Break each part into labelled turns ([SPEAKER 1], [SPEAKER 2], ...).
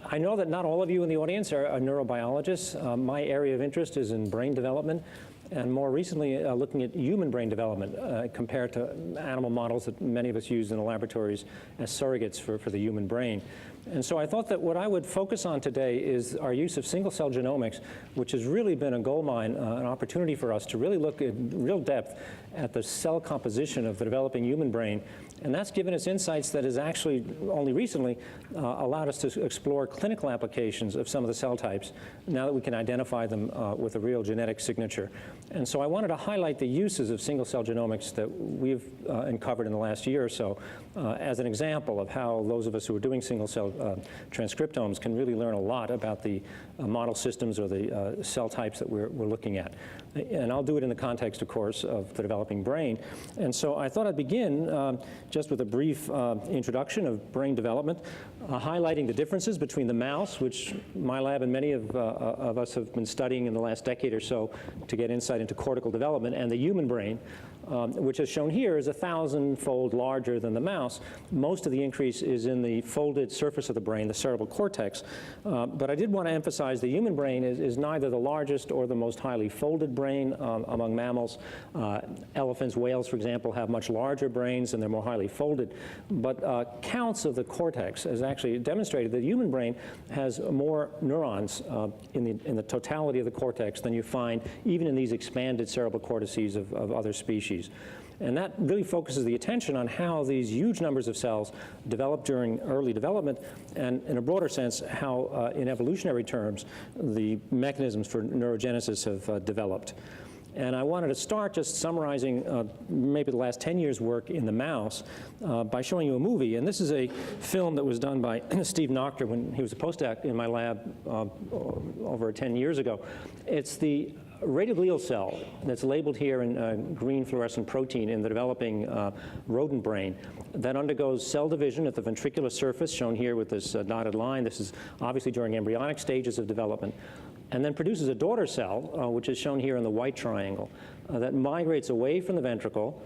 [SPEAKER 1] I know that not all of you in the audience are neurobiologists. My area of interest is in brain development, and more recently looking at human brain development compared to animal models that many of us use in the laboratories as surrogates for the human brain. And so I thought that what I would focus on today is our use of single-cell genomics, which has really been a goldmine, an opportunity for us to really look in real depth at the cell composition of the developing human brain. And that's given us insights that has actually only recently allowed us to explore clinical applications of some of the cell types, now that we can identify them with a real genetic signature. And so I wanted to highlight the uses of single-cell genomics that we've uncovered in the last year or so as an example of how those of us who are doing single-cell transcriptomes can really learn a lot about the model systems or the cell types that we're looking at. And I'll do it in the context, of course, of the developing brain. And so I thought I'd begin just with a brief introduction of brain development, highlighting the differences between the mouse, which my lab and many of us have been studying in the last decade or so to get insight into cortical development, and the human brain, which is shown here is 1,000-fold larger than the mouse. Most of the increase is in the folded surface of the brain, the cerebral cortex. But I did want to emphasize the human brain is neither the largest or the most highly folded brain among mammals. Elephants, whales, for example, have much larger brains and they're more highly folded. But counts of the cortex has actually demonstrated that the human brain has more neurons in the totality of the cortex than you find even in these expanded cerebral cortices of other species. And that really focuses the attention on how these huge numbers of cells develop during early development, and in a broader sense, how in evolutionary terms, the mechanisms for neurogenesis have developed. And I wanted to start just summarizing maybe the last 10 years' work in the mouse by showing you a movie. And this is a film that was done by Steve Nochter when he was a postdoc in my lab over 10 years ago. It's the radial glial cell that's labeled here in green fluorescent protein in the developing rodent brain that undergoes cell division at the ventricular surface, shown here with this dotted line. This is obviously during embryonic stages of development, and then produces a daughter cell, which is shown here in the white triangle, that migrates away from the ventricle.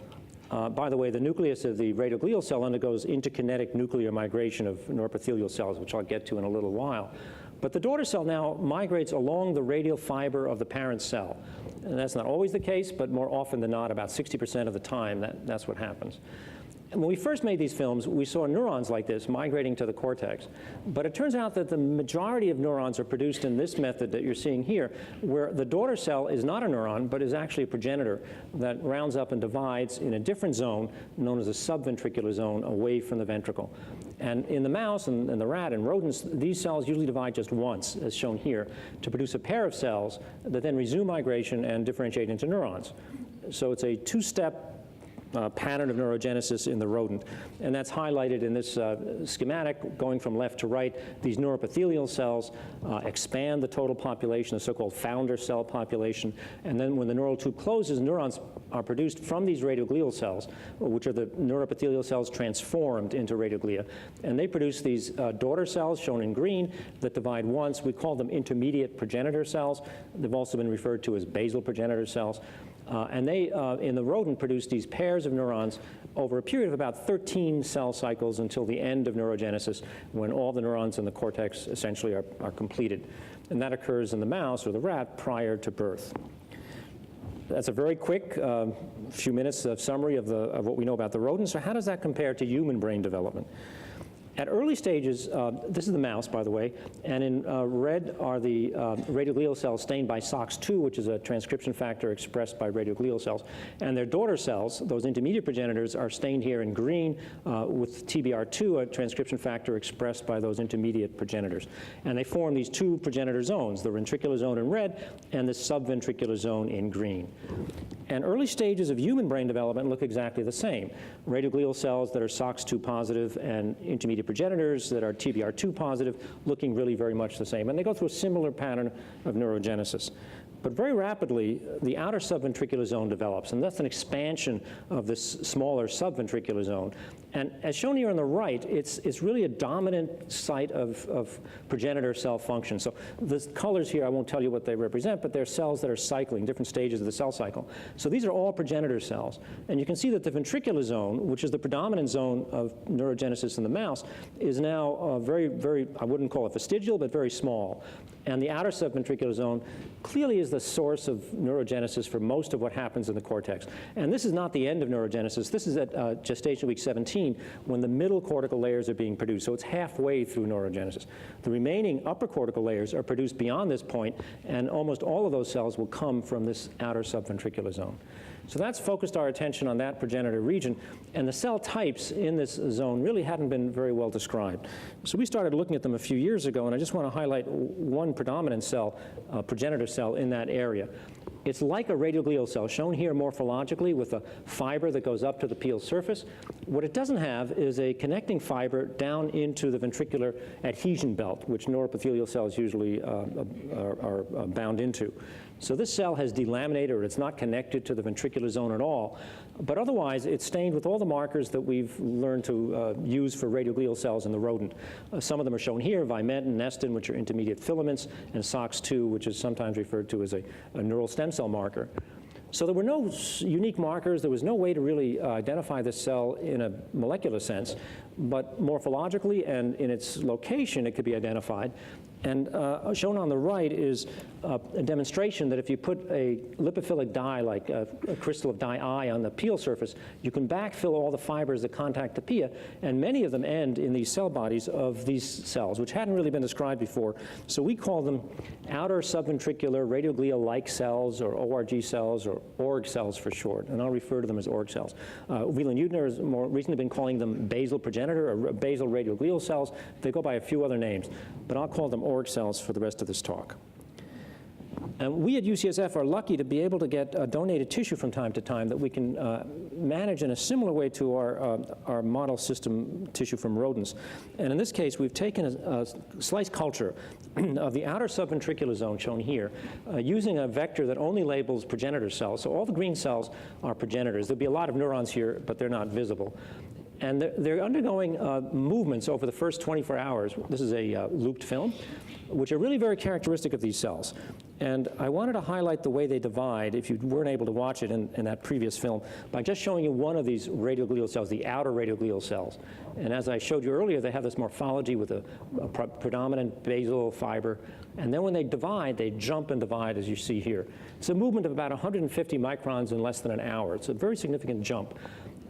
[SPEAKER 1] By the way, the nucleus of the radial glial cell undergoes interkinetic nuclear migration of neuroepithelial cells, which I'll get to in a little while. But the daughter cell now migrates along the radial fiber of the parent cell. And that's not always the case, but more often than not, about 60% of the time, that's what happens. And when we first made these films, we saw neurons like this migrating to the cortex. But it turns out that the majority of neurons are produced in this method that you're seeing here, where the daughter cell is not a neuron, but is actually a progenitor that rounds up and divides in a different zone, known as a subventricular zone, away from the ventricle. And in the mouse and the rat and rodents, these cells usually divide just once, as shown here, to produce a pair of cells that then resume migration and differentiate into neurons. So it's a two-step pattern of neurogenesis in the rodent. And that's highlighted in this schematic going from left to right. These neuroepithelial cells expand the total population, the so-called founder cell population. And then when the neural tube closes, neurons are produced from these radioglial cells, which are the neuroepithelial cells transformed into radioglia. And they produce these daughter cells, shown in green, that divide once. We call them intermediate progenitor cells. They've also been referred to as basal progenitor cells. And they, in the rodent, produce these pairs of neurons over a period of about 13 cell cycles until the end of neurogenesis, when all the neurons in the cortex essentially are completed. And that occurs in the mouse or the rat prior to birth. That's a very quick few minutes of summary of what we know about the rodents. So how does that compare to human brain development? At early stages, this is the mouse, by the way, and in red are the radioglial cells stained by SOX2, which is a transcription factor expressed by radioglial cells. And their daughter cells, those intermediate progenitors, are stained here in green with TBR2, a transcription factor expressed by those intermediate progenitors. And they form these two progenitor zones, the ventricular zone in red and the subventricular zone in green. And early stages of human brain development look exactly the same. Radioglial cells that are SOX2 positive and intermediate progenitors that are TBR2 positive, looking really very much the same. And they go through a similar pattern of neurogenesis. But very rapidly, the outer subventricular zone develops, and that's an expansion of this smaller subventricular zone. And as shown here on the right, it's really a dominant site of progenitor cell function. So the colors here, I won't tell you what they represent, but they're cells that are cycling, different stages of the cell cycle. So these are all progenitor cells. And you can see that the ventricular zone, which is the predominant zone of neurogenesis in the mouse, is now very, I wouldn't call it vestigial, but very small. And the outer subventricular zone clearly is the source of neurogenesis for most of what happens in the cortex. And this is not the end of neurogenesis. This is at gestation week 17 when the middle cortical layers are being produced. So it's halfway through neurogenesis. The remaining upper cortical layers are produced beyond this point, and almost all of those cells will come from this outer subventricular zone. So that's focused our attention on that progenitor region, and the cell types in this zone really hadn't been very well described. So we started looking at them a few years ago, and I just want to highlight one predominant cell, progenitor cell in that area. It's like a radioglial cell, shown here morphologically with a fiber that goes up to the peel surface. What it doesn't have is a connecting fiber down into the ventricular adhesion belt, which neuroepithelial cells usually are bound into. So this cell has delaminated, or it's not connected to the ventricular zone at all. But otherwise, it's stained with all the markers that we've learned to use for radioglial cells in the rodent. Some of them are shown here, vimentin and nestin, which are intermediate filaments, and SOX2, which is sometimes referred to as a neural stem cell marker. So there were no unique markers. There was no way to really identify this cell in a molecular sense. But morphologically and in its location, it could be identified. And shown on the right is a demonstration that if you put a lipophilic dye, like a crystal of dye I, on the peel surface, you can backfill all the fibers that contact the pia, and many of them end in these cell bodies of these cells, which hadn't really been described before. So we call them outer subventricular radioglial-like cells, or ORG cells, or org cells for short, and I'll refer to them as org cells. Wieland-Uttner has more recently been calling them basal progenitor, or basal radioglial cells. They go by a few other names, but I'll call them org cells for the rest of this talk. And we at UCSF are lucky to be able to get donated tissue from time to time that we can manage in a similar way to our model system tissue from rodents. And in this case, we've taken a slice culture of the outer subventricular zone, shown here, using a vector that only labels progenitor cells. So all the green cells are progenitors. There'll be a lot of neurons here, but they're not visible. And they're undergoing movements over the first 24 hours. This is a looped film, which are really very characteristic of these cells. And I wanted to highlight the way they divide, if you weren't able to watch it in that previous film, by just showing you one of these radioglial cells, the outer radioglial cells. And as I showed you earlier, they have this morphology with a predominant basal fiber. And then when they divide, they jump and divide, as you see here. It's a movement of about 150 microns in less than an hour. It's a very significant jump,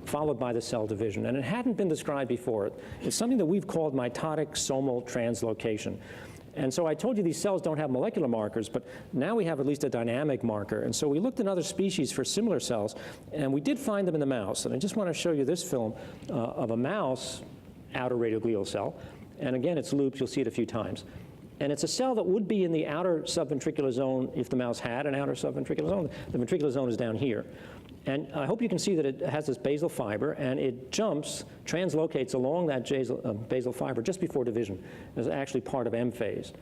[SPEAKER 1] followed by the cell division. And it hadn't been described before. It's something that we've called mitotic somal translocation. And so I told you these cells don't have molecular markers, but now we have at least a dynamic marker. And so we looked in other species for similar cells, and we did find them in the mouse. And I just want to show you this film of a mouse outer radioglial cell. And again, it's looped. You'll see it a few times. And it's a cell that would be in the outer subventricular zone if the mouse had an outer subventricular zone. The ventricular zone is down here. And I hope you can see that it has this basal fiber, and it jumps, translocates along that basal fiber just before division. It's actually part of M phase.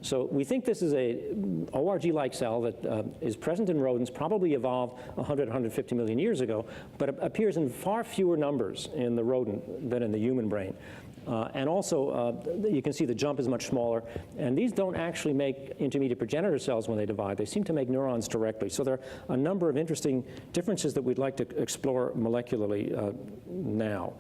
[SPEAKER 1] So we think this is a ORG-like cell that is present in rodents, probably evolved 100, 150 million years ago, but appears in far fewer numbers in the rodent than in the human brain. And also, you can see the jump is much smaller. And these don't actually make intermediate progenitor cells when they divide. They seem to make neurons directly. So there are a number of interesting differences that we'd like to explore molecularly now.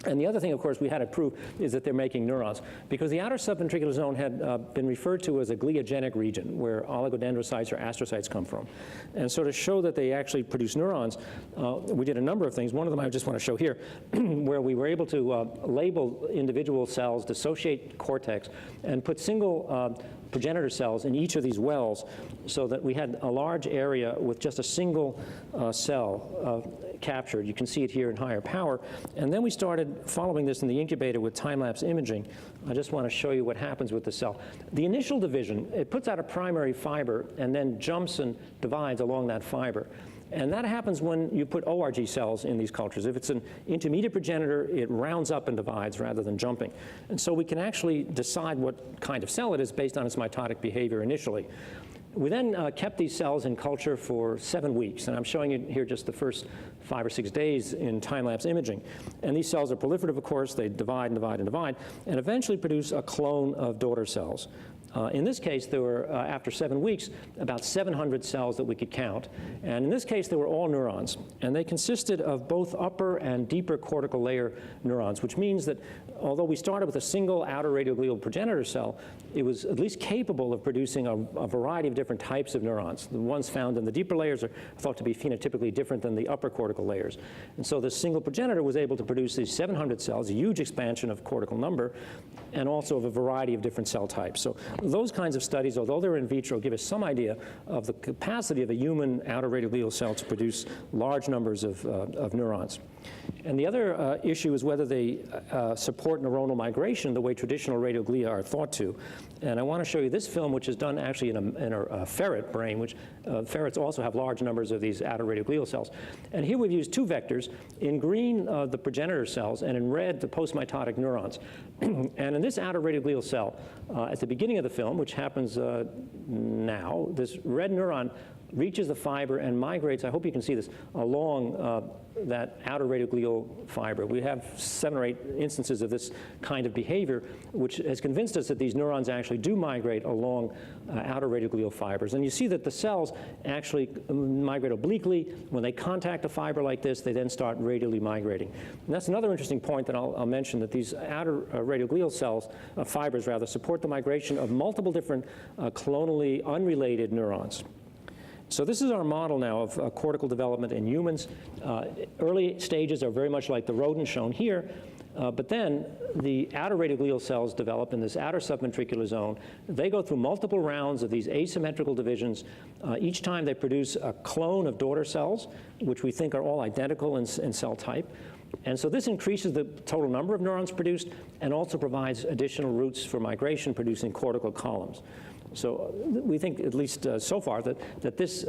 [SPEAKER 1] And the other thing, of course, we had to prove is that they're making neurons, because the outer subventricular zone had been referred to as a gliogenic region, where oligodendrocytes or astrocytes come from. And so to show that they actually produce neurons, we did a number of things. One of them I just want to show here, where we were able to label individual cells, dissociate cortex, and put single progenitor cells in each of these wells, so that we had a large area with just a single cell captured. You can see it here in higher power. And then we started following this in the incubator with time-lapse imaging. I just want to show you what happens with the cell. The initial division, it puts out a primary fiber and then jumps and divides along that fiber. And that happens when you put ORG cells in these cultures. If it's an intermediate progenitor, it rounds up and divides rather than jumping. And so we can actually decide what kind of cell it is based on its mitotic behavior initially. We then kept these cells in culture for 7 weeks, and I'm showing you here just the first 5 or 6 days in time-lapse imaging. And these cells are proliferative, of course. They divide and divide and divide, and eventually produce a clone of daughter cells. In this case, there were, after 7 weeks, about 700 cells that we could count. And in this case, they were all neurons. And they consisted of both upper and deeper cortical layer neurons, which means that although we started with a single outer radioglial progenitor cell, it was at least capable of producing a variety of different types of neurons. The ones found in the deeper layers are thought to be phenotypically different than the upper cortical layers. And so this single progenitor was able to produce these 700 cells, a huge expansion of cortical number, and also of a variety of different cell types. So those kinds of studies, although they're in vitro, give us some idea of the capacity of a human outer radioglial cell to produce large numbers of neurons. And the other issue is whether they support neuronal migration the way traditional radioglia are thought to. And I want to show you this film, which is done actually in a ferret brain, which ferrets also have large numbers of these outer radioglial cells. And here we've used 2 vectors. In green, the progenitor cells, and in red, the postmitotic neurons. And in this outer radioglial cell, at the beginning of the film, which happens now, this red neuron reaches the fiber and migrates, I hope you can see this, along that outer radioglial fiber. We have 7 or 8 instances of this kind of behavior, which has convinced us that these neurons actually do migrate along outer radioglial fibers. And you see that the cells actually migrate obliquely. When they contact a fiber like this, they then start radially migrating. And that's another interesting point that I'll mention, that these outer radioglial cells, fibers rather, support the migration of multiple different clonally unrelated neurons. So this is our model now of cortical development in humans. Early stages are very much like the rodent shown here, but then the outer radioglial cells develop in this outer subventricular zone. They go through multiple rounds of these asymmetrical divisions. Each time they produce a clone of daughter cells, which we think are all identical in cell type. And so this increases the total number of neurons produced and also provides additional routes for migration, producing cortical columns. So we think, at least so far, that this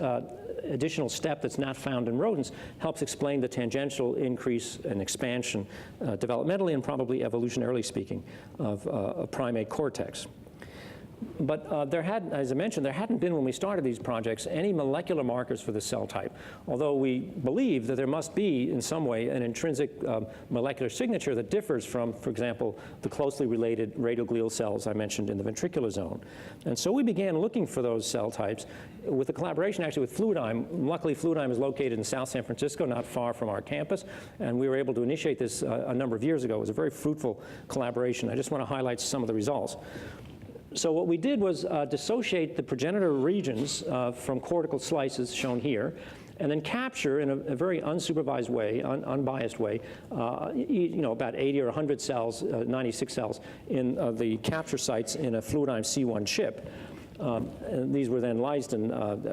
[SPEAKER 1] additional step that's not found in rodents helps explain the tangential increase and expansion, developmentally and probably evolutionarily speaking, of a primate cortex. But there had, as I mentioned, there hadn't been, when we started these projects, any molecular markers for the cell type, although we believe that there must be, in some way, an intrinsic molecular signature that differs from, for example, the closely related radioglial cells I mentioned in the ventricular zone. And so we began looking for those cell types with a collaboration actually with Fluidigm. Luckily, Fluidigm is located in South San Francisco, not far from our campus, and we were able to initiate this a number of years ago. It was a very fruitful collaboration. I just want to highlight some of the results. So what we did was dissociate the progenitor regions from cortical slices shown here, and then capture in a very unsupervised way, unbiased way, about 80 or 100 cells, 96 cells in the capture sites in a Fluidigm C1 chip. And these were then lysed and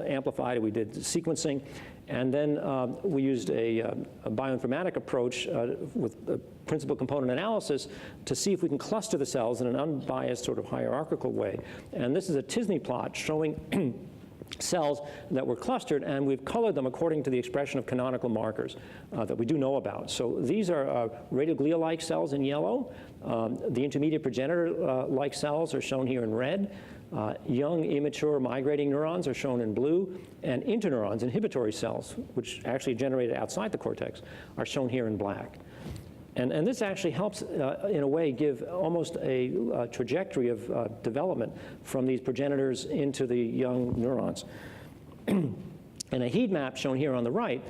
[SPEAKER 1] amplified. We did sequencing. And then we used a bioinformatic approach with principal component analysis to see if we can cluster the cells in an unbiased sort of hierarchical way. And this is a Tisney plot showing cells that were clustered, and we've colored them according to the expression of canonical markers that we do know about. So these are radioglial-like cells in yellow. The intermediate progenitor-like cells are shown here in red. Young, immature migrating neurons are shown in blue, and interneurons, inhibitory cells, which actually generated outside the cortex, are shown here in black. And this actually helps, in a way, give almost a trajectory of development from these progenitors into the young neurons. And a heat map shown here on the right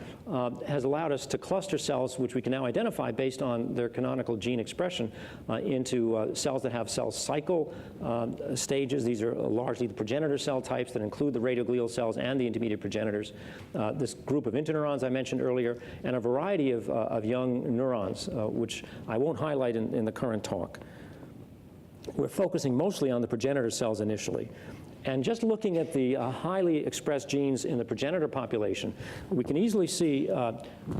[SPEAKER 1] has allowed us to cluster cells, which we can now identify based on their canonical gene expression, into cells that have cell cycle stages. These are largely the progenitor cell types that include the radioglial cells and the intermediate progenitors. This group of interneurons I mentioned earlier, and a variety of young neurons, which I won't highlight in the current talk. We're focusing mostly on the progenitor cells initially. And just looking at the highly expressed genes in the progenitor population, we can easily see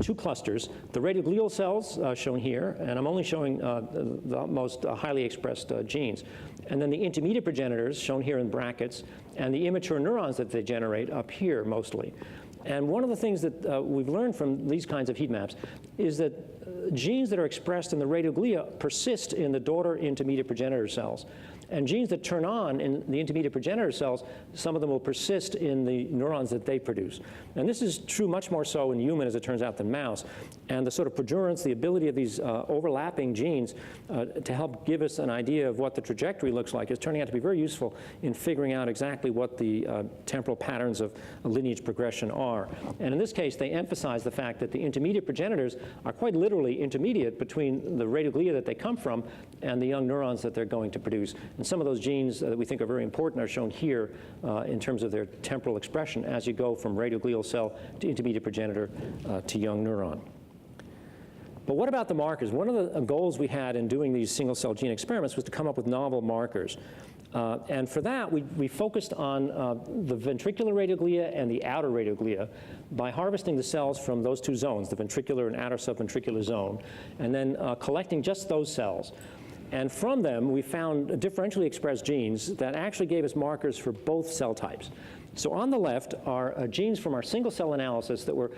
[SPEAKER 1] 2 clusters. The radioglial cells shown here, and I'm only showing the most highly expressed genes. And then the intermediate progenitors shown here in brackets, and the immature neurons that they generate up here mostly. And one of the things that we've learned from these kinds of heat maps is that genes that are expressed in the radioglia persist in the daughter intermediate progenitor cells. And genes that turn on in the intermediate progenitor cells, some of them will persist in the neurons that they produce. And this is true much more so in human, as it turns out, than mouse. And the sort of progenitor, the ability of these overlapping genes to help give us an idea of what the trajectory looks like is turning out to be very useful in figuring out exactly what the temporal patterns of lineage progression are. And in this case, they emphasize the fact that the intermediate progenitors are quite literally intermediate between the radioglia that they come from and the young neurons that they're going to produce. And some of those genes that we think are very important are shown here in terms of their temporal expression as you go from radioglial cell to intermediate progenitor to young neuron. But what about the markers? One of the goals we had in doing these single-cell gene experiments was to come up with novel markers. And for that, we focused on the ventricular radioglia and the outer radioglia by harvesting the cells from those two zones, the ventricular and outer subventricular zone, and then collecting just those cells. And from them, we found differentially expressed genes that actually gave us markers for both cell types. So on the left are genes from our single-cell analysis that were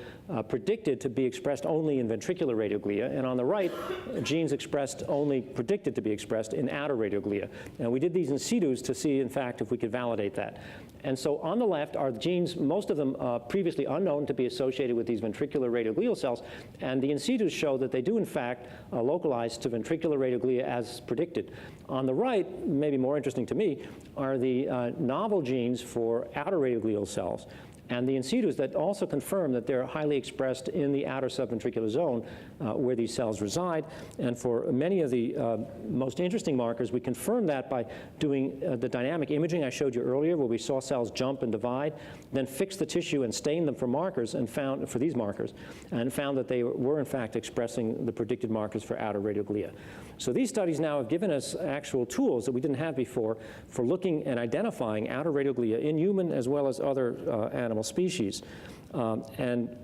[SPEAKER 1] predicted to be expressed only in ventricular radioglia, and on the right, genes expressed only predicted to be expressed in outer radioglia. And we did these in situ to see, in fact, if we could validate that. And so on the left are the genes, most of them previously unknown to be associated with these ventricular radioglial cells, and the in situ show that they do, in fact, localize to ventricular radioglia as predicted. On the right, maybe more interesting to me, are the novel genes for outer radioglial cells, and the in situs that also confirm that they're highly expressed in the outer subventricular zone where these cells reside. And for many of the most interesting markers, we confirm that by doing the dynamic imaging I showed you earlier, where we saw cells jump and divide, then fixed the tissue and stained them for markers and found, for these markers, and found that they were in fact expressing the predicted markers for outer radioglia. So these studies now have given us actual tools that we didn't have before for looking and identifying outer radioglia in human as well as other animal species. And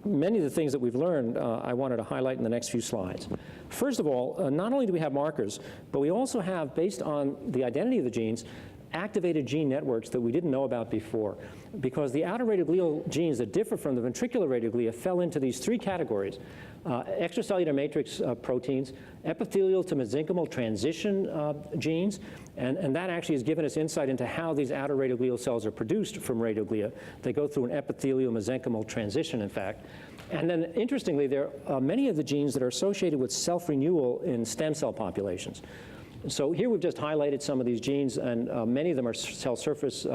[SPEAKER 1] many of the things that we've learned I wanted to highlight in the next few slides. First of all, not only do we have markers, but we also have, based on the identity of the genes, activated gene networks that we didn't know about before, because the outer radioglial genes that differ from the ventricular radioglia fell into these three categories: extracellular matrix proteins, epithelial to mesenchymal transition genes, and that actually has given us insight into how these outer radioglial cells are produced from radioglia. They go through an epithelial mesenchymal transition, in fact. And then, interestingly, there are many of the genes that are associated with self-renewal in stem cell populations. So here we've just highlighted some of these genes, and many of them are cell surface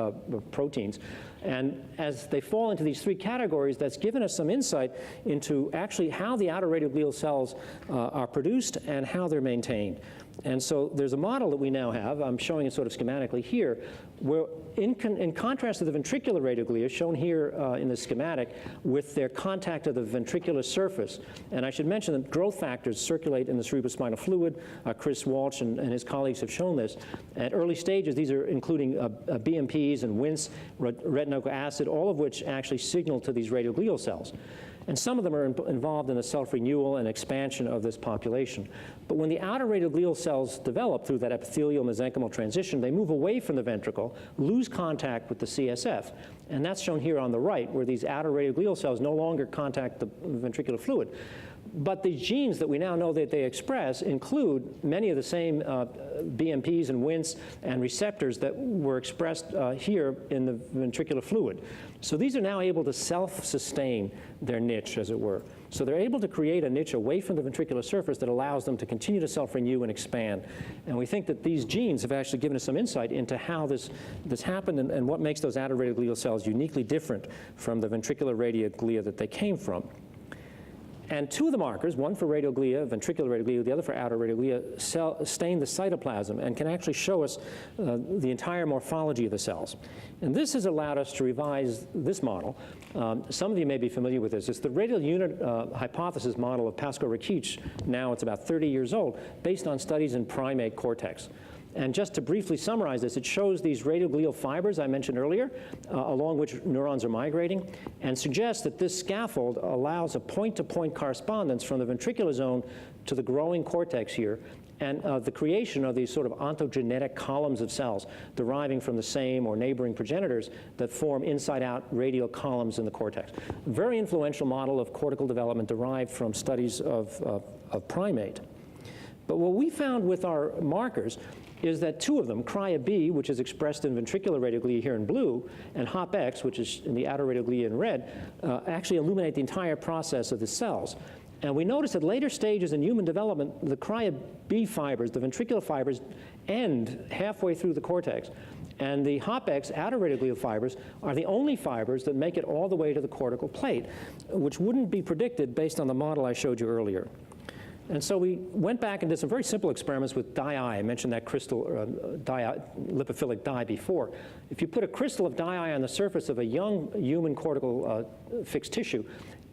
[SPEAKER 1] proteins. And as they fall into these three categories, that's given us some insight into actually how the outer radioglial cells are produced and how they're maintained. And so there's a model that we now have, I'm showing it sort of schematically here, where in contrast to the ventricular radioglia, shown here in the schematic, with their contact of the ventricular surface. And I should mention that growth factors circulate in the cerebrospinal fluid. Chris Walsh and his colleagues have shown this. At early stages, these are including BMPs and WNTs, retinoic acid, all of which actually signal to these radioglial cells. And some of them are involved in the self-renewal and expansion of this population. But when the outer radioglial cells develop through that epithelial mesenchymal transition, they move away from the ventricle, lose contact with the CSF. And that's shown here on the right, where these outer radioglial cells no longer contact the ventricular fluid. But the genes that we now know that they express include many of the same BMPs and WNTs and receptors that were expressed here in the ventricular fluid. So these are now able to self-sustain their niche, as it were. So they're able to create a niche away from the ventricular surface that allows them to continue to self-renew and expand. And we think that these genes have actually given us some insight into how this happened and what makes those outer radioglial cells uniquely different from the ventricular radioglia that they came from. And two of the markers, one for radioglia, ventricular radioglia, the other for outer radioglia, stain the cytoplasm and can actually show us the entire morphology of the cells. And this has allowed us to revise this model. Some of you may be familiar with this. It's the radial unit hypothesis model of Pascal Rikic. Now it's about 30 years old, based on studies in primate cortex. And just to briefly summarize this, it shows these radioglial fibers I mentioned earlier, along which neurons are migrating, and suggests that this scaffold allows a point-to-point correspondence from the ventricular zone to the growing cortex here, and the creation of these sort of ontogenetic columns of cells deriving from the same or neighboring progenitors that form inside-out radial columns in the cortex. Very influential model of cortical development derived from studies of primate. But what we found with our markers is that two of them, CRIA-B, which is expressed in ventricular radioglia here in blue, and HOP-X, which is in the outer radioglia in red, actually illuminate the entire process of the cells. And we notice at later stages in human development, the CRIA-B fibers, the ventricular fibers, end halfway through the cortex. And the HOP-X outer radioglial fibers are the only fibers that make it all the way to the cortical plate, which wouldn't be predicted based on the model I showed you earlier. And so we went back and did some very simple experiments with dye-eye. I mentioned that crystal lipophilic dye before. If you put a crystal of dye-eye on the surface of a young human cortical fixed tissue,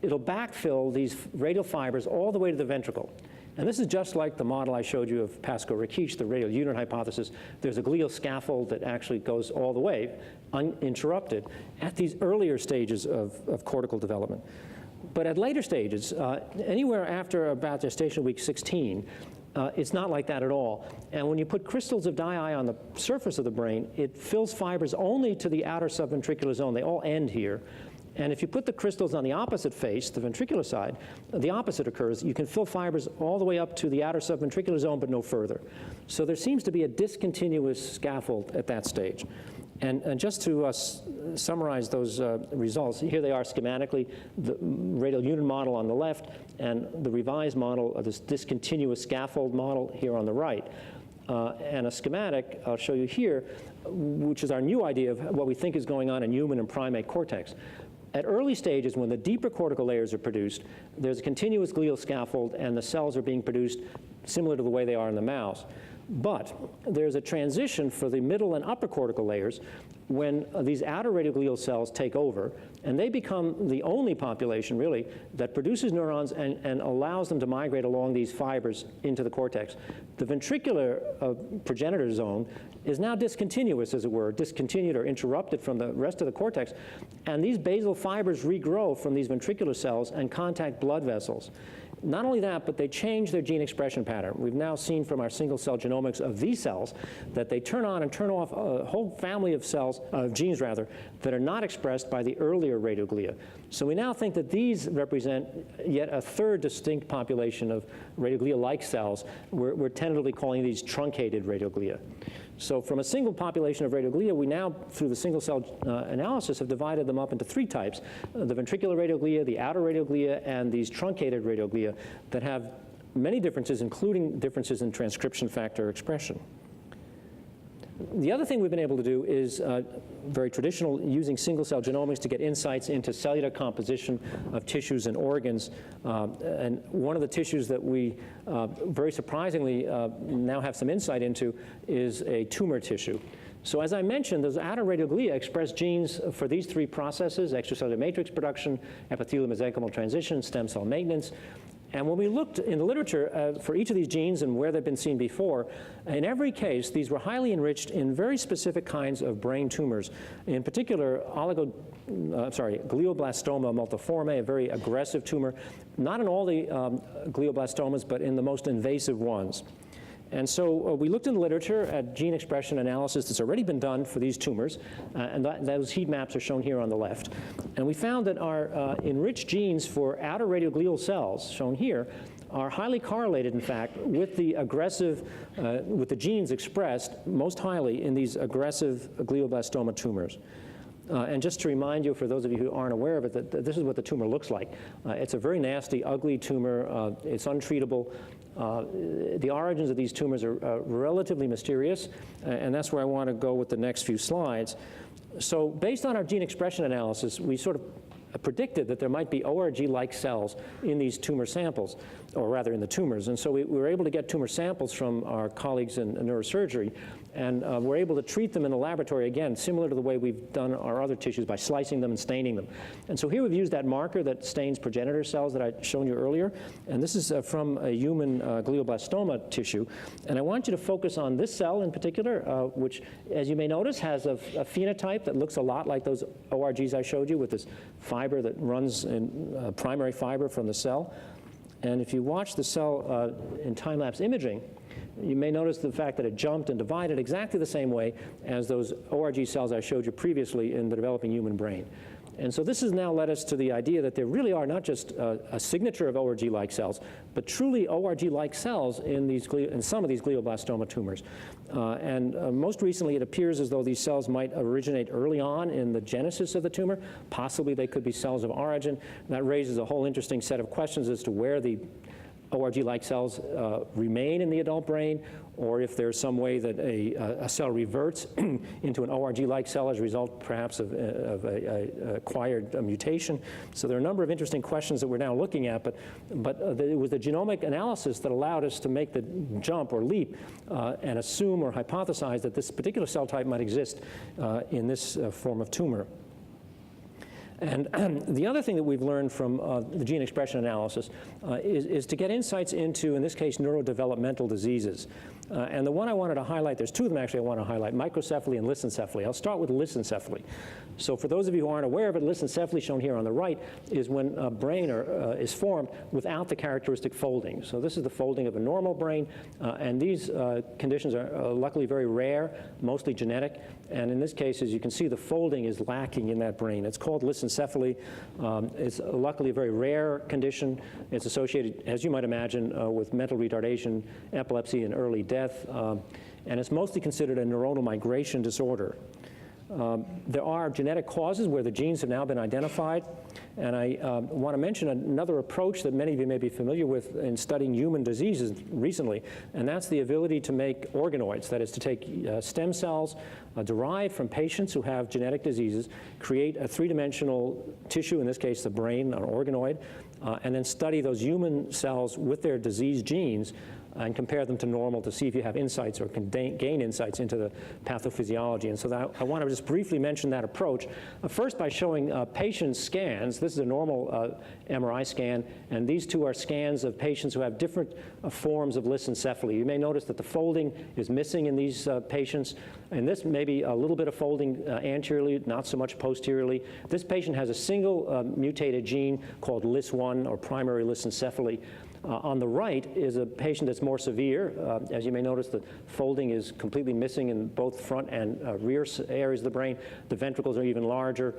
[SPEAKER 1] it'll backfill these radial fibers all the way to the ventricle. And this is just like the model I showed you of Pascoe-Rikic, the radial unit hypothesis. There's a glial scaffold that actually goes all the way, uninterrupted, at these earlier stages of cortical development. But at later stages, anywhere after about gestation week 16, it's not like that at all. And when you put crystals of dye-eye on the surface of the brain, it fills fibers only to the outer subventricular zone. They all end here. And if you put the crystals on the opposite face, the ventricular side, the opposite occurs. You can fill fibers all the way up to the outer subventricular zone, but no further. So there seems to be a discontinuous scaffold at that stage. And just to summarize those results, here they are schematically, the radial unit model on the left, and the revised model of this discontinuous scaffold model here on the right. And a schematic I'll show you here, which is our new idea of what we think is going on in human and primate cortex. At early stages, when the deeper cortical layers are produced, there's a continuous glial scaffold, and the cells are being produced similar to the way they are in the mouse. But there's a transition for the middle and upper cortical layers when these outer radioglial cells take over, and they become the only population, really, that produces neurons and allows them to migrate along these fibers into the cortex. The ventricular progenitor zone is now discontinuous, as it were, discontinued or interrupted from the rest of the cortex, and these basal fibers regrow from these ventricular cells and contact blood vessels. Not only that, but they change their gene expression pattern. We've now seen from our single-cell genomics of these cells that they turn on and turn off a whole family of cells, genes rather, that are not expressed by the earlier radioglia. So we now think that these represent yet a third distinct population of radioglia-like cells. We're tentatively calling these truncated radioglia. So from a single population of radioglia, we now, through the single-cell analysis, have divided them up into three types: the ventricular radioglia, the outer radioglia, and these truncated radioglia that have many differences, including differences in transcription factor expression. The other thing we've been able to do is very traditional, using single-cell genomics to get insights into cellular composition of tissues and organs. And one of the tissues that we very surprisingly now have some insight into is a tumor tissue. So as I mentioned, those outer radioglia express genes for these three processes: extracellular matrix production, epithelial-mesenchymal transition, stem cell maintenance. And when we looked in the literature for each of these genes and where they've been seen before, in every case, these were highly enriched in very specific kinds of brain tumors. In particular, glioblastoma multiforme, a very aggressive tumor, not in all the glioblastomas, but in the most invasive ones. And so we looked in the literature at gene expression analysis that's already been done for these tumors, and those heat maps are shown here on the left. And we found that our enriched genes for outer radioglial cells, shown here, are highly correlated, in fact, with the aggressive, with the genes expressed most highly in these aggressive glioblastoma tumors. And just to remind you, for those of you who aren't aware of it, that this is what the tumor looks like. It's a very nasty, ugly tumor. It's untreatable. The origins of these tumors are relatively mysterious, and that's where I want to go with the next few slides. So based on our gene expression analysis, we sort of predicted that there might be ORG-like cells in these tumor samples, or rather in the tumors. And so we were able to get tumor samples from our colleagues in neurosurgery, and we're able to treat them in the laboratory, again, similar to the way we've done our other tissues by slicing them and staining them. And so here we've used that marker that stains progenitor cells that I'd shown you earlier, and this is from a human glioblastoma tissue. And I want you to focus on this cell in particular, which, as you may notice, has a phenotype that looks a lot like those ORGs I showed you, with this fiber that runs in primary fiber from the cell. And if you watch the cell in time-lapse imaging, you may notice the fact that it jumped and divided exactly the same way as those ORG cells I showed you previously in the developing human brain. And so this has now led us to the idea that there really are not just a signature of ORG-like cells, but truly ORG-like cells in some of these glioblastoma tumors. Most recently, it appears as though these cells might originate early on in the genesis of the tumor. Possibly they could be cells of origin. That raises a whole interesting set of questions as to where the ORG-like cells remain in the adult brain, or if there's some way that a cell reverts into an ORG-like cell as a result perhaps of a acquired mutation. So there are a number of interesting questions that we're now looking at, but it was the genomic analysis that allowed us to make the jump or leap and assume or hypothesize that this particular cell type might exist in this form of tumor. And the other thing that we've learned from the gene expression analysis is to get insights into, in this case, neurodevelopmental diseases. And the one I wanted to highlight, there's two of them actually I want to highlight, microcephaly and lissencephaly. I'll start with lissencephaly. So for those of you who aren't aware of it, lissencephaly, shown here on the right, is when a brain is formed without the characteristic folding. So this is the folding of a normal brain, and these conditions are luckily very rare, mostly genetic. And in this case, as you can see, the folding is lacking in that brain. It's called lissencephaly. It's luckily a very rare condition. It's associated, as you might imagine, with mental retardation, epilepsy, and early death. And it's mostly considered a neuronal migration disorder. There are genetic causes where the genes have now been identified, and I want to mention another approach that many of you may be familiar with in studying human diseases recently, and that's the ability to make organoids, that is to take stem cells derived from patients who have genetic diseases, create a three-dimensional tissue, in this case the brain, an organoid, and then study those human cells with their disease genes and compare them to normal to see if you have insights or can gain insights into the pathophysiology. And so I want to just briefly mention that approach, first by showing patient scans. This is a normal MRI scan, and these two are scans of patients who have different forms of lissencephaly. You may notice that the folding is missing in these patients, and this may be a little bit of folding anteriorly, not so much posteriorly. This patient has a single mutated gene called LIS1, or primary lissencephaly. On the right is a patient that's more severe. As you may notice, the folding is completely missing in both front and rear areas of the brain. The ventricles are even larger.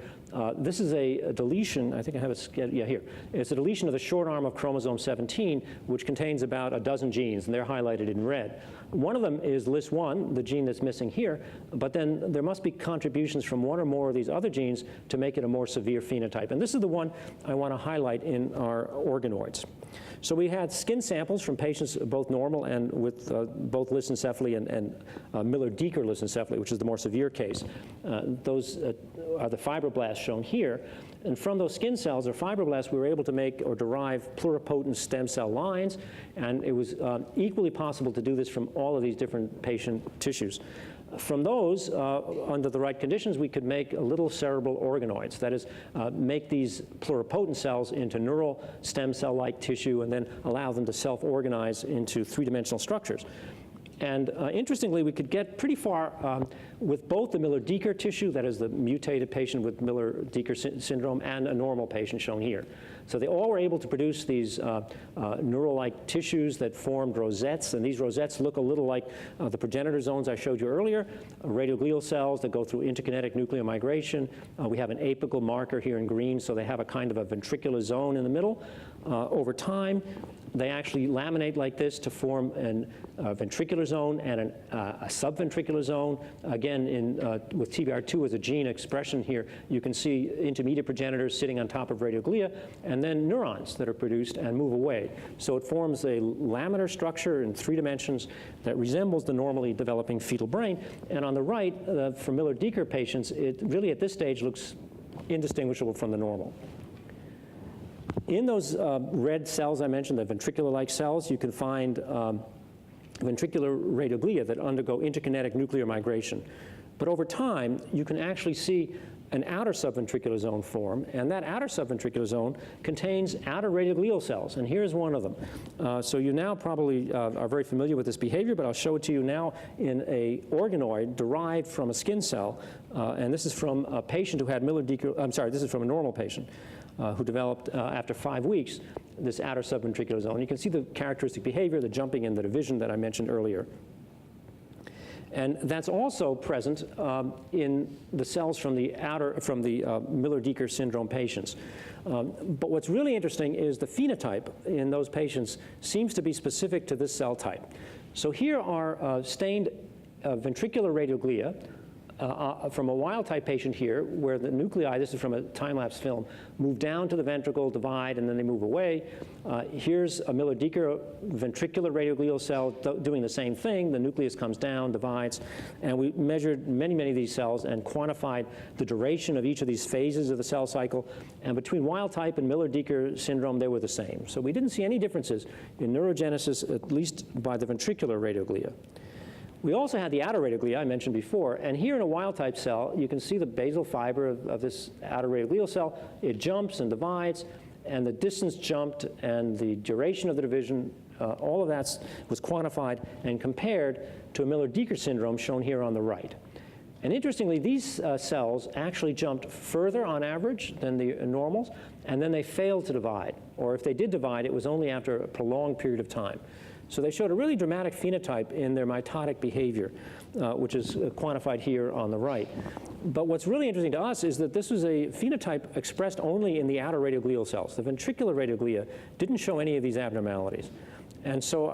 [SPEAKER 1] This is a deletion, I think I have it, yeah, here. It's a deletion of the short arm of chromosome 17, which contains about a dozen genes, and they're highlighted in red. One of them is LIS1, the gene that's missing here, but then there must be contributions from one or more of these other genes to make it a more severe phenotype. And this is the one I want to highlight in our organoids. So we had skin samples from patients both normal and with both lissencephaly and Miller-Dieker lissencephaly, which is the more severe case. Those are the fibroblasts shown here. And from those skin cells or fibroblasts, we were able to make or derive pluripotent stem cell lines. And it was equally possible to do this from all of these different patient tissues. From those, under the right conditions, we could make little cerebral organoids. That is, make these pluripotent cells into neural stem cell-like tissue and then allow them to self-organize into three-dimensional structures. And interestingly, we could get pretty far with both the Miller-Dieker tissue, that is the mutated patient with Miller-Dieker syndrome, and a normal patient shown here. So they all were able to produce these neural-like tissues that formed rosettes, and these rosettes look a little like the progenitor zones I showed you earlier, radial glial cells that go through interkinetic nuclear migration. We have an apical marker here in green, so they have a kind of a ventricular zone in the middle. Over time, they actually laminate like this to form a ventricular zone and a subventricular zone. Again, with TBR2 as a gene expression here, you can see intermediate progenitors sitting on top of radioglia, and then neurons that are produced and move away. So it forms a laminar structure in 3 dimensions that resembles the normally developing fetal brain. And on the right, for Miller-Dieker patients, it really at this stage looks indistinguishable from the normal. In those red cells I mentioned, the ventricular-like cells, you can find ventricular radioglia that undergo interkinetic nuclear migration. But over time, you can actually see an outer subventricular zone form, and that outer subventricular zone contains outer radioglial cells, and here's one of them. So you now probably are very familiar with this behavior, but I'll show it to you now in a organoid derived from a skin cell, and this is from a patient who had Miller-Dieker, I'm sorry, this is from a normal patient who developed, after 5 weeks, this outer subventricular zone. You can see the characteristic behavior, the jumping and the division that I mentioned earlier. And that's also present in the cells from the Miller-Dieker syndrome patients. But what's really interesting is the phenotype in those patients seems to be specific to this cell type. So here are stained ventricular radioglia from a wild-type patient here, where the nuclei, this is from a time-lapse film, move down to the ventricle, divide, and then they move away. Here's a Miller-Dieker ventricular radioglial cell doing the same thing. The nucleus comes down, divides, and we measured many, many of these cells and quantified the duration of each of these phases of the cell cycle. And between wild-type and Miller-Dieker syndrome, they were the same. So we didn't see any differences in neurogenesis, at least by the ventricular radioglia. We also had the outer radioglia I mentioned before, and here in a wild-type cell, you can see the basal fiber of this outer radioglial cell. It jumps and divides, and the distance jumped, and the duration of the division, all of that was quantified and compared to a Miller-Dieker syndrome shown here on the right. And interestingly, these cells actually jumped further on average than the normals, and then they failed to divide. Or if they did divide, it was only after a prolonged period of time. So they showed a really dramatic phenotype in their mitotic behavior, which is quantified here on the right. But what's really interesting to us is that this was a phenotype expressed only in the outer radioglial cells. The ventricular radioglia didn't show any of these abnormalities. And so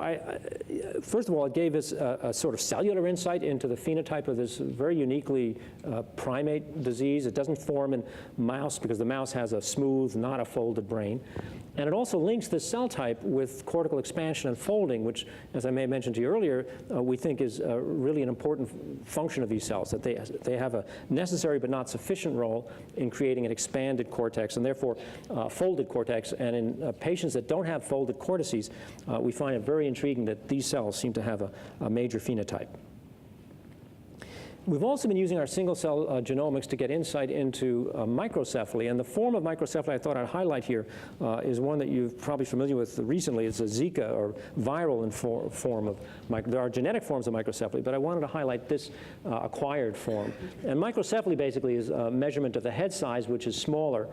[SPEAKER 1] first of all, it gave us a sort of cellular insight into the phenotype of this very uniquely primate disease. It doesn't form in mouse because the mouse has a smooth, not a folded brain. And it also links this cell type with cortical expansion and folding, which, as I may have mentioned to you earlier, we think is really an important function of these cells, that they have a necessary but not sufficient role in creating an expanded cortex, and therefore folded cortex. And in patients that don't have folded cortices, we find it very intriguing that these cells seem to have a major phenotype. We've also been using our single-cell genomics to get insight into microcephaly, and the form of microcephaly I thought I'd highlight here is one that you're probably familiar with recently. It's a ZIKA, or viral form of there are genetic forms of microcephaly, but I wanted to highlight this acquired form. And microcephaly basically is a measurement of the head size, which is smaller,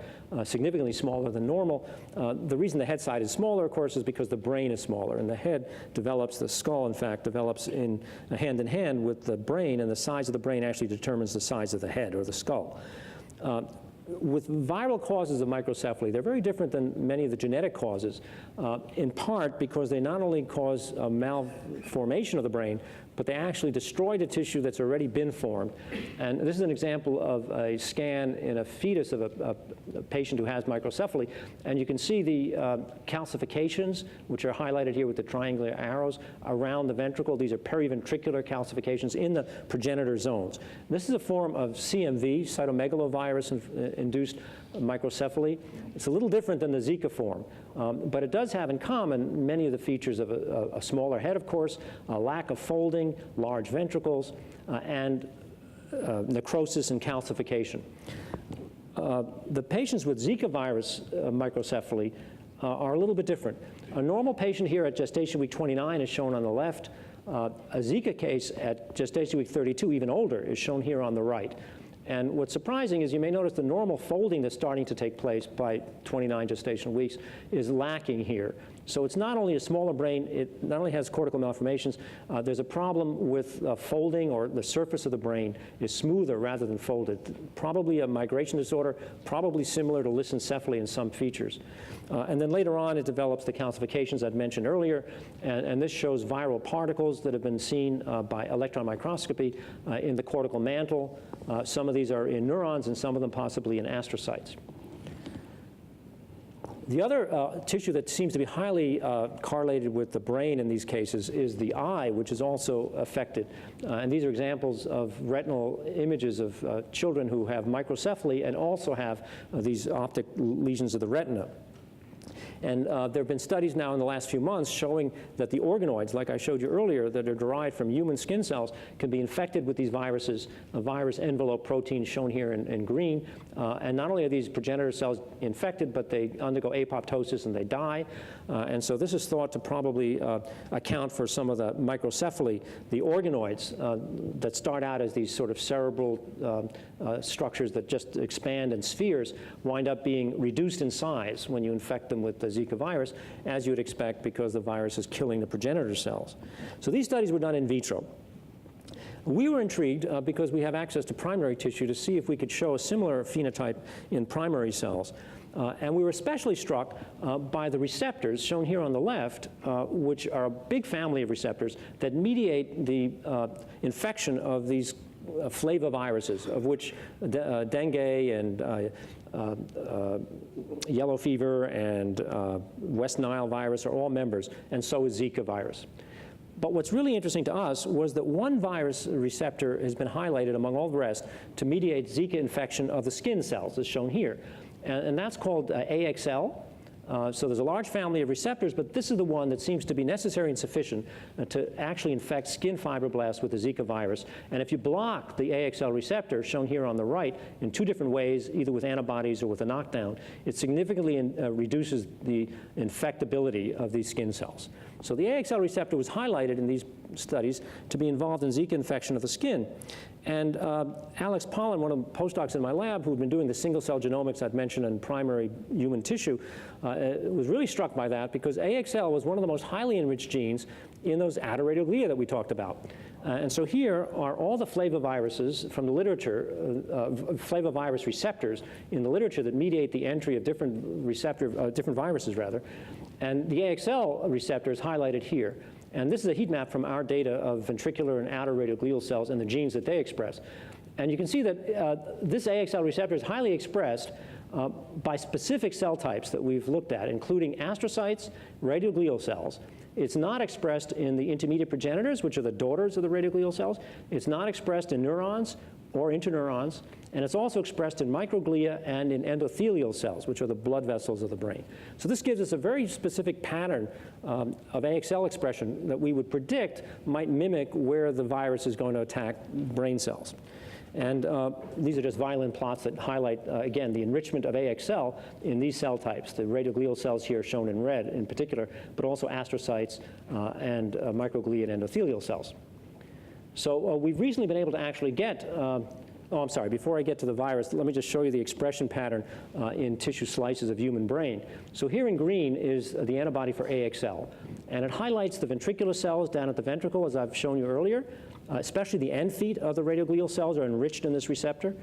[SPEAKER 1] significantly smaller than normal. The reason the head size is smaller, of course, is because the brain is smaller, and the head develops, the skull, in fact, develops in hand in hand with the brain, and the size of the brain actually determines the size of the head or the skull. With viral causes of microcephaly, they're very different than many of the genetic causes, in part because they not only cause a malformation of the brain, but they actually destroy the tissue that's already been formed. And this is an example of a scan in a fetus of a patient who has microcephaly. And you can see the calcifications, which are highlighted here with the triangular arrows around the ventricle. These are periventricular calcifications in the progenitor zones. This is a form of CMV, cytomegalovirus-induced microcephaly. It's a little different than the ZIKA form, but it does have in common many of the features of a smaller head, of course, a lack of folding, large ventricles, and necrosis and calcification. The patients with Zika virus microcephaly are a little bit different. A normal patient here at gestation week 29 is shown on the left. A Zika case at gestation week 32, even older, is shown here on the right. And what's surprising is you may notice the normal folding that's starting to take place by 29 gestational weeks is lacking here. So it's not only a smaller brain, it not only has cortical malformations, there's a problem with folding, or the surface of the brain is smoother rather than folded. Probably a migration disorder, probably similar to lissencephaly in some features. And then later on, it develops the calcifications I'd mentioned earlier, and this shows viral particles that have been seen by electron microscopy in the cortical mantle. Some of these are in neurons, and some of them possibly in astrocytes. The other tissue that seems to be highly correlated with the brain in these cases is the eye, which is also affected. And these are examples of retinal images of children who have microcephaly and also have these optic lesions of the retina. And there have been studies now in the last few months showing that the organoids, like I showed you earlier, that are derived from human skin cells can be infected with these viruses, a virus envelope protein shown here in green. And not only are these progenitor cells infected, but they undergo apoptosis and they die. And so this is thought to probably account for some of the microcephaly. The organoids that start out as these sort of cerebral structures that just expand in spheres wind up being reduced in size when you infect them with the Zika virus, as you would expect, because the virus is killing the progenitor cells. So these studies were done in vitro. We were intrigued because we have access to primary tissue to see if we could show a similar phenotype in primary cells. And we were especially struck by the receptors shown here on the left, which are a big family of receptors that mediate the infection of these flaviviruses, of which dengue and yellow fever and West Nile virus are all members, and so is Zika virus. But what's really interesting to us was that one virus receptor has been highlighted among all the rest to mediate Zika infection of the skin cells, as shown here. And that's called AXL. So there's a large family of receptors, but this is the one that seems to be necessary and sufficient to actually infect skin fibroblasts with the Zika virus. And if you block the AXL receptor, shown here on the right, in two different ways, either with antibodies or with a knockdown, it significantly reduces the infectability of these skin cells. So the AXL receptor was highlighted in these studies to be involved in Zika infection of the skin. And Alex Pollan, one of the postdocs in my lab who had been doing the single-cell genomics I'd mentioned in primary human tissue, was really struck by that because AXL was one of the most highly enriched genes in those atoradioglia that we talked about. And so here are all the flaviviruses from the literature, flavivirus receptors in the literature that mediate the entry of different different viruses rather. And the AXL receptor is highlighted here. And this is a heat map from our data of ventricular and atoradial cells and the genes that they express. And you can see that this AXL receptor is highly expressed by specific cell types that we've looked at, including astrocytes, radioglial cells. It's not expressed in the intermediate progenitors, which are the daughters of the radioglial cells. It's not expressed in neurons or interneurons. And it's also expressed in microglia and in endothelial cells, which are the blood vessels of the brain. So this gives us a very specific pattern of AXL expression that we would predict might mimic where the virus is going to attack brain cells. And these are just violin plots that highlight, again, the enrichment of AXL in these cell types, the radioglial cells here shown in red in particular, but also astrocytes and microglia and endothelial cells. So we've recently been able to actually get oh, I'm sorry, before I get to the virus, let me just show you the expression pattern in tissue slices of human brain. So here in green is the antibody for AXL, and it highlights the ventricular cells down at the ventricle, as I've shown you earlier. Especially the end feet of the radioglial cells are enriched in this receptor.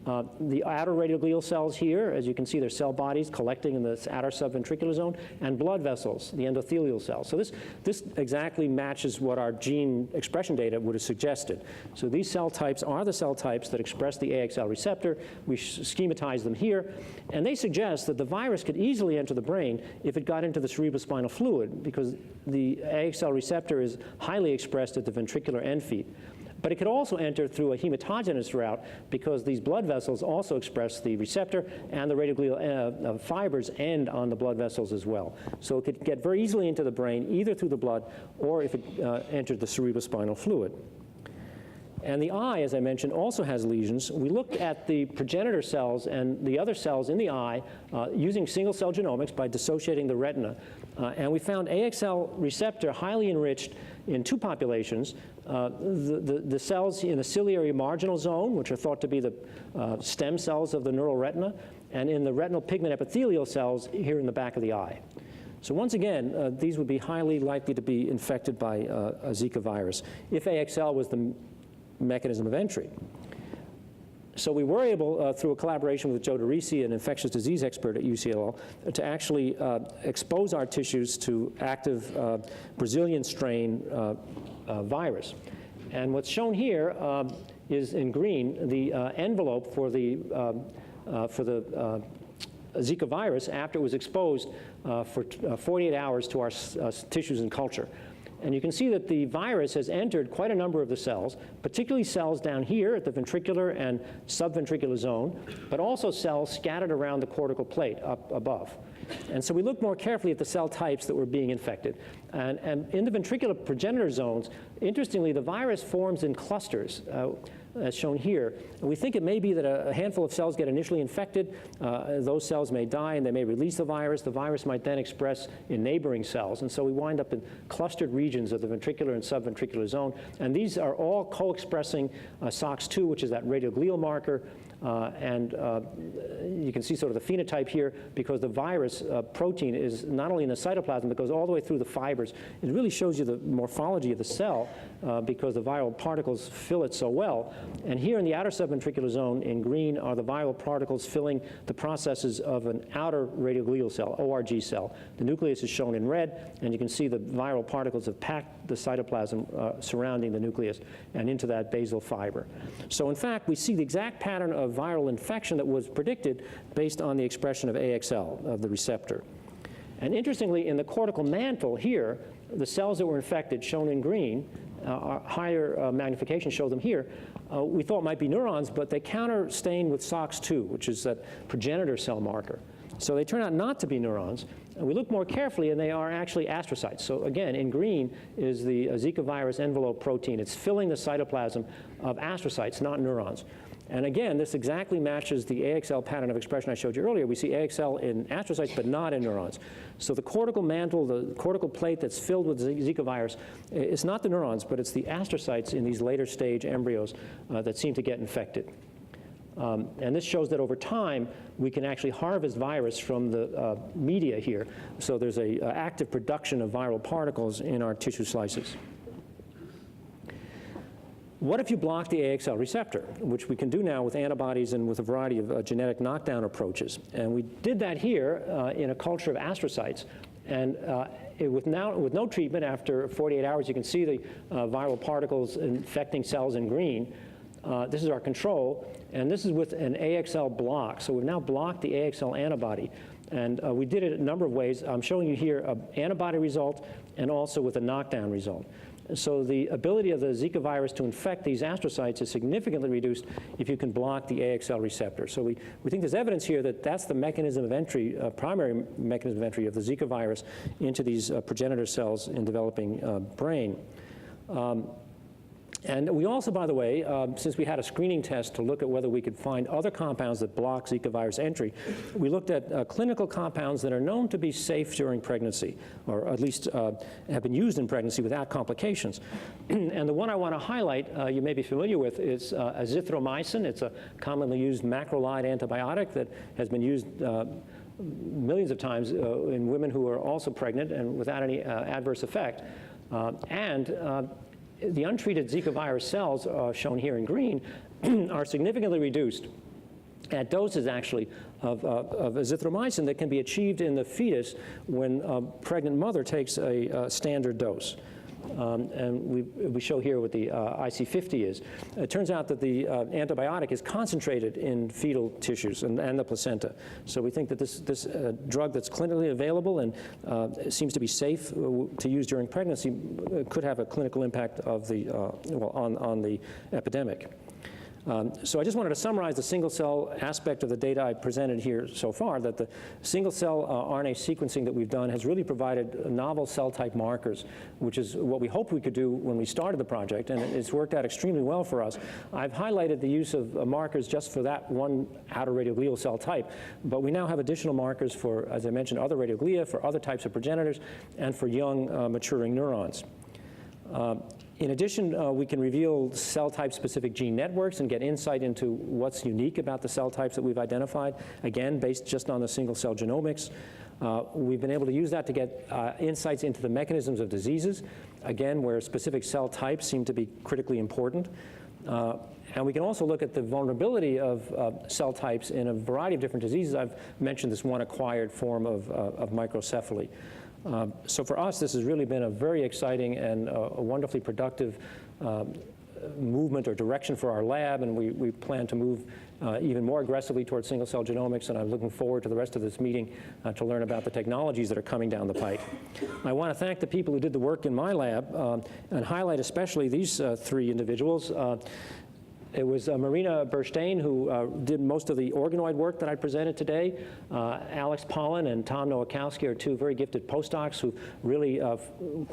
[SPEAKER 1] The outer radioglial cells here, as you can see, their cell bodies collecting in the outer subventricular zone, and blood vessels, the endothelial cells. So this exactly matches what our gene expression data would have suggested. So these cell types are the cell types that express the AXL receptor. We schematize them here, and they suggest that the virus could easily enter the brain if it got into the cerebrospinal fluid, because the AXL receptor is highly expressed at the ventricular end feet. But it could also enter through a hematogenous route because these blood vessels also express the receptor, and the radioglial fibers end on the blood vessels as well. So it could get very easily into the brain, either through the blood or if it entered the cerebrospinal fluid. And the eye, as I mentioned, also has lesions. We looked at the progenitor cells and the other cells in the eye using single-cell genomics by dissociating the retina. And we found AXL receptor highly enriched in two populations, the cells in the ciliary marginal zone, which are thought to be the stem cells of the neural retina, and in the retinal pigment epithelial cells here in the back of the eye. So once again, these would be highly likely to be infected by a Zika virus if AXL was the mechanism of entry. So we were able, through a collaboration with Joe DeRisi, an infectious disease expert at UCLA, to actually expose our tissues to active Brazilian strain virus. And what's shown here is in green the envelope for the Zika virus after it was exposed for 48 hours to our tissues in culture. And you can see that the virus has entered quite a number of the cells, particularly cells down here at the ventricular and subventricular zone, but also cells scattered around the cortical plate up above. And so we looked more carefully at the cell types that were being infected. And in the ventricular progenitor zones, interestingly, the virus forms in clusters. as shown here. And we think it may be that a handful of cells get initially infected. Those cells may die and they may release the virus. The virus might then express in neighboring cells. And so we wind up in clustered regions of the ventricular and subventricular zone. And these are all co-expressing SOX2, which is that radial glial marker. You can see sort of the phenotype here because the virus protein is not only in the cytoplasm, but goes all the way through the fibers. It really shows you the morphology of the cell because the viral particles fill it so well. And here in the outer subventricular zone in green are the viral particles filling the processes of an outer radioglial cell, ORG cell. The nucleus is shown in red, and you can see the viral particles have packed the cytoplasm surrounding the nucleus and into that basal fiber. So in fact, we see the exact pattern of viral infection that was predicted based on the expression of AXL, of the receptor. And interestingly, in the cortical mantle here, the cells that were infected, shown in green, higher magnification show them here, we thought might be neurons, but they counter-stain with SOX2, which is that progenitor cell marker. So they turn out not to be neurons. And we look more carefully, and they are actually astrocytes. So again, in green is the Zika virus envelope protein. It's filling the cytoplasm of astrocytes, not neurons. And again, this exactly matches the AXL pattern of expression I showed you earlier. We see AXL in astrocytes, but not in neurons. So the cortical mantle, the cortical plate that's filled with Zika virus, it's not the neurons, but it's the astrocytes in these later stage embryos that seem to get infected. And this shows that over time, we can actually harvest virus from the media here. So there's an active production of viral particles in our tissue slices. What if you block the AXL receptor, which we can do now with antibodies and with a variety of genetic knockdown approaches? And we did that here in a culture of astrocytes. And with no treatment, after 48 hours, you can see the viral particles infecting cells in green. This is our control, and this is with an AXL block. So we've now blocked the AXL antibody. And we did it a number of ways. I'm showing you here an antibody result and also with a knockdown result. So the ability of the Zika virus to infect these astrocytes is significantly reduced if you can block the AXL receptor. So we think there's evidence here that that's the mechanism of entry, primary mechanism of entry of the Zika virus into these progenitor cells in developing brain. And we also, by the way, since we had a screening test to look at whether we could find other compounds that block Zika virus entry, we looked at clinical compounds that are known to be safe during pregnancy, or at least have been used in pregnancy without complications. And the one I want to highlight, you may be familiar with, is azithromycin. It's a commonly used macrolide antibiotic that has been used millions of times in women who are also pregnant and without any adverse effect. The untreated Zika virus cells, shown here in green, are significantly reduced at doses, actually, of azithromycin that can be achieved in the fetus when a pregnant mother takes a standard dose. And we show here what the IC50 is. It turns out that the antibiotic is concentrated in fetal tissues and the placenta. So we think that this drug that's clinically available and seems to be safe to use during pregnancy could have a clinical impact of the, on the epidemic. So I just wanted to summarize the single-cell aspect of the data I presented here so far, that the single-cell RNA sequencing that we've done has really provided novel cell-type markers, which is what we hoped we could do when we started the project, and it's worked out extremely well for us. I've highlighted the use of markers just for that one outer radioglial cell type, but we now have additional markers for, as I mentioned, other radioglia, for other types of progenitors, and for young maturing neurons. In addition, we can reveal cell type-specific gene networks and get insight into what's unique about the cell types that we've identified, again, based just on the single-cell genomics. We've been able to use that to get insights into the mechanisms of diseases, again, where specific cell types seem to be critically important. And we can also look at the vulnerability of cell types in a variety of different diseases. I've mentioned this one acquired form of microcephaly. So for us, this has really been a very exciting and a wonderfully productive movement or direction for our lab, and we plan to move even more aggressively towards single-cell genomics, and I'm looking forward to the rest of this meeting to learn about the technologies that are coming down the pike. I want to thank the people who did the work in my lab and highlight especially these three individuals. It was Marina Burstein who did most of the organoid work that I presented today. Alex Pollan and Tom Nowakowski are two very gifted postdocs who really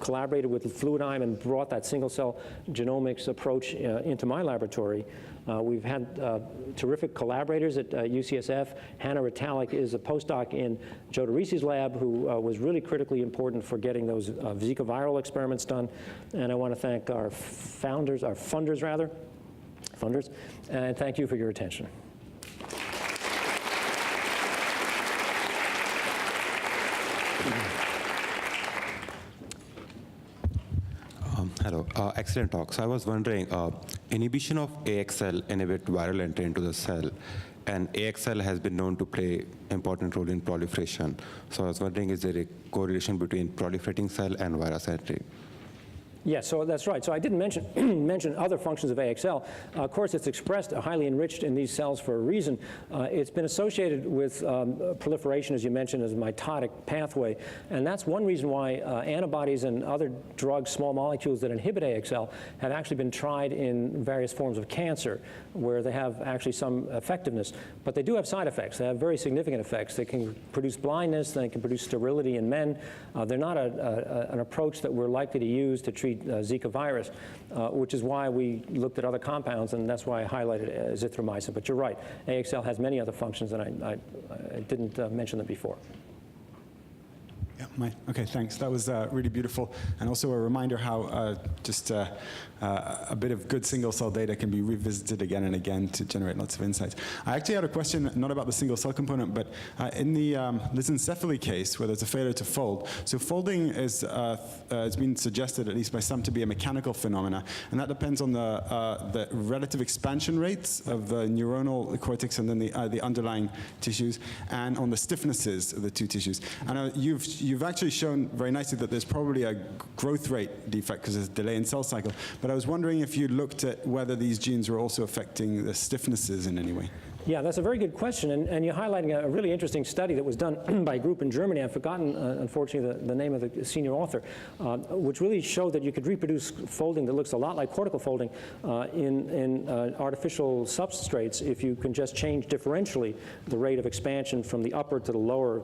[SPEAKER 1] collaborated with Fluidigm and brought that single-cell genomics approach into my laboratory. We've had terrific collaborators at UCSF. Hannah Ritalik is a postdoc in Joe DeRisi's lab who was really critically important for getting those ZIKA viral experiments done. And I want to thank our funders, and thank you for your attention.
[SPEAKER 2] Hello, excellent talk. So I was wondering, inhibition of AXL inhibit viral entry into the cell, and AXL has been known to play important role in proliferation. So I was wondering, is there a correlation between proliferating cell and virus entry?
[SPEAKER 1] Yes, so that's right. So I didn't mention mention other functions of AXL. Of course, it's expressed highly enriched in these cells for a reason. It's been associated with proliferation, as you mentioned, as a mitotic pathway. And that's one reason why antibodies and other drugs, small molecules that inhibit AXL, have actually been tried in various forms of cancer, where they have actually some effectiveness. But they do have side effects. They have very significant effects. They can produce blindness. They can produce sterility in men. They're not an approach that we're likely to use to treat Zika virus, which is why we looked at other compounds, and that's why I highlighted azithromycin. But you're right, AXL has many other functions, and I didn't mention them before.
[SPEAKER 3] Yeah, okay, thanks. That was really beautiful, and also a reminder how just a bit of good single-cell data can be revisited again and again to generate lots of insights. I actually had a question, not about the single-cell component, but in the lissencephaly case, where there's a failure to fold. So folding is has been suggested, at least by some, to be a mechanical phenomena, and that depends on the relative expansion rates of the neuronal cortex and then the underlying tissues, and on the stiffnesses of the two tissues. And you've actually shown very nicely that there's probably a growth rate defect because there's a delay in cell cycle. But I was wondering if you looked at whether these genes were also affecting the stiffnesses in any way.
[SPEAKER 1] Yeah, that's a very good question, and you're highlighting a really interesting study that was done by a group in Germany. I've forgotten, unfortunately, the name of the senior author, which really showed that you could reproduce folding that looks a lot like cortical folding in artificial substrates if you can just change differentially the rate of expansion from the upper to the lower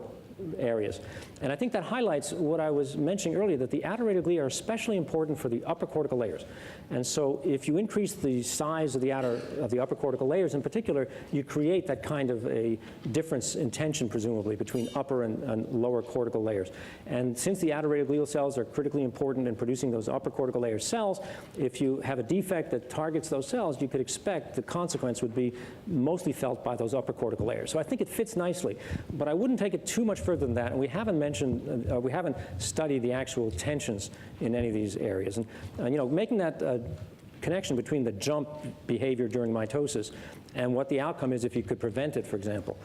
[SPEAKER 1] areas. And I think that highlights what I was mentioning earlier, that the outer radial are especially important for the upper cortical layers. And so if you increase the size of the upper cortical layers in particular, you create that kind of a difference in tension, presumably, between upper and lower cortical layers. And since the outer radial glial cells are critically important in producing those upper cortical layer cells, if you have a defect that targets those cells, you could expect the consequence would be mostly felt by those upper cortical layers. So I think it fits nicely, but I wouldn't take it too much further than that, and we haven't mentioned, we haven't studied the actual tensions in any of these areas. And you know, making that connection between the jump behavior during mitosis and what the outcome is if you could prevent it, for example,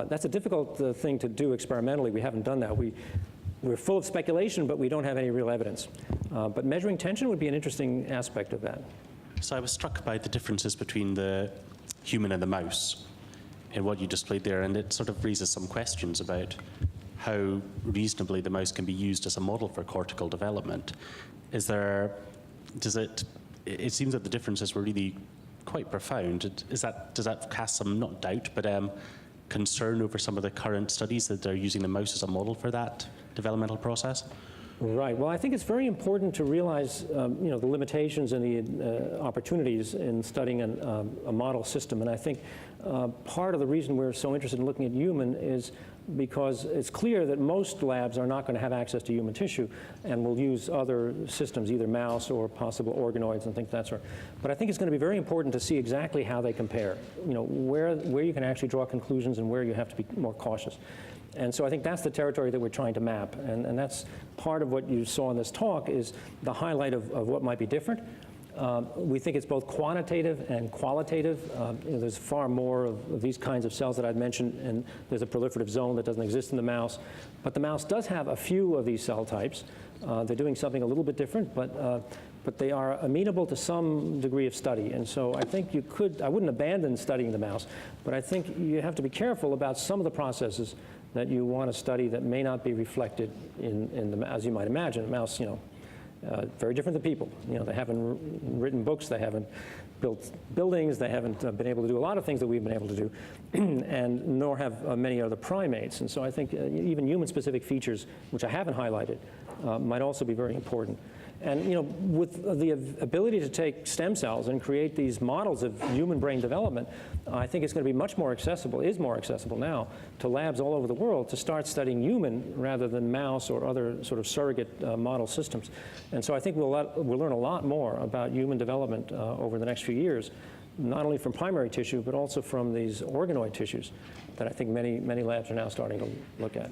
[SPEAKER 1] that's a difficult thing to do experimentally. We haven't done that. We're full of speculation, but we don't have any real evidence. But measuring tension would be an interesting aspect of that.
[SPEAKER 4] So I was struck by the differences between the human and the mouse in what you displayed there, and it sort of raises some questions about how reasonably the mouse can be used as a model for cortical development. It seems that the differences were really quite profound. Does that cast some, not doubt, but concern over some of the current studies that they're using the mouse as a model for that developmental process?
[SPEAKER 1] Right. Well, I think it's very important to realize, you know, the limitations and the opportunities in studying a model system. And I think part of the reason we're so interested in looking at human is because it's clear that most labs are not going to have access to human tissue and will use other systems, either mouse or possible organoids and things of that sort. But I think it's going to be very important to see exactly how they compare, you know, where you can actually draw conclusions and where you have to be more cautious. And so I think that's the territory that we're trying to map. And that's part of what you saw in this talk is the highlight of what might be different. We think it's both quantitative and qualitative. You know, there's far more of these kinds of cells that I'd mentioned, and there's a proliferative zone that doesn't exist in the mouse. But the mouse does have a few of these cell types. They're doing something a little bit different, but they are amenable to some degree of study. And so I think I wouldn't abandon studying the mouse, but I think you have to be careful about some of the processes that you want to study that may not be reflected in the, as you might imagine, a mouse, you know, Very different than people. You know, they haven't written books, they haven't built buildings, they haven't been able to do a lot of things that we've been able to do, and nor have many other primates. And so I think even human-specific features, which I haven't highlighted, might also be very important. And you know, with the ability to take stem cells and create these models of human brain development, I think it's going to be much more accessible, is more accessible now, to labs all over the world to start studying human rather than mouse or other sort of surrogate model systems. And so I think we'll learn a lot more about human development over the next few years, not only from primary tissue, but also from these organoid tissues that I think many labs are now starting to look at.